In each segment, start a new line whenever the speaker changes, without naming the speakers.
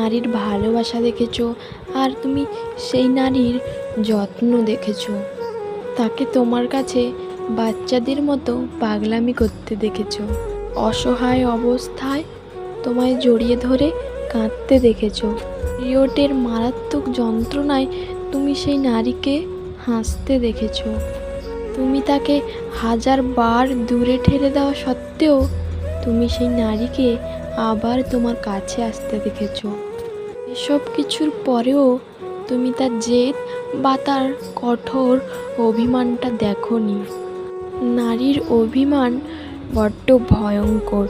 নারীর ভালোবাসা দেখেছো, আর তুমি সেই নারীর যত্ন দেখেছো। তাকে তোমার কাছে বাচ্চাদের মতো পাগলামি করতে দেখেছো। অসহায় অবস্থায় তোমায় জড়িয়ে ধরে কাঁদতে দেখেছো। পিরিয়ডের মারাত্মক যন্ত্রণায় তুমি সেই নারীকে হাসতে দেখেছো। তুমি তাকে হাজার বার দূরে ঠেলে দেওয়া সত্ত্বেও তুমি সেই নারীকে আবার তোমার কাছে আসতে দেখেছো। এসব কিছুর পরেও তুমি তার জেদ বা তার কঠোর অভিমানটা দেখোনি। নারীর অভিমান বড্ড ভয়ঙ্কর।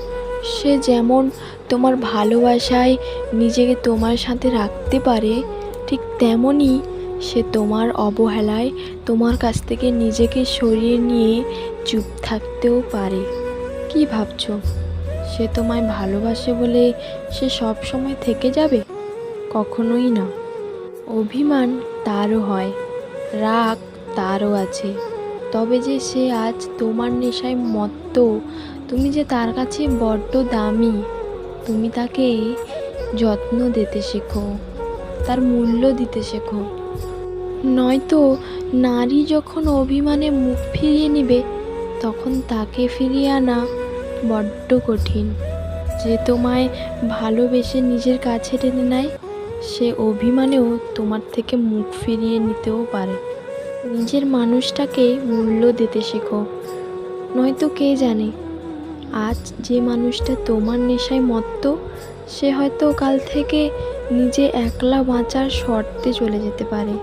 সে যেমন তোমার ভালোবাসায় নিজেকে তোমার সাথে রাখতে পারে, ঠিক তেমনই সে তোমার অবহেলায় তোমার কাছ থেকে নিজেকে সরিয়ে নিয়ে চুপ থাকতেও পারে। কি ভাবছো, সে তোমায় ভালোবাসে বলে সে সব সময় থেকে যাবে? কখনোই না। অভিমান তারও হয়, রাগ তারও আছে। তবে যে সে আজ তোমার নেশায় মত্ত, তুমি যে তার কাছে বড্ড দামি। তুমি তাকে যত্ন দিতে শেখো, তার মূল্য দিতে শেখো। নয়তো নারী যখন অভিমানে মুখ ফিরিয়ে নেবে, তখন তাকে ফিরিয়ে আনা বড্ড কঠিন। যে তোমায় ভালোবেসে নিজের কাছে টেনে নেয়, সে অভিমানেও তোমার থেকে মুখ ফিরিয়ে নিতেও পারে। নিজের মানুষটাকে মূল্য দিতে শেখো, নয়তো কে জানে আজ যে মানুষটা তোমার নেশায় মত্ত, সে হয়তো কাল থেকে নিজে একলা বাঁচার শর্তে চলে যেতে পারে।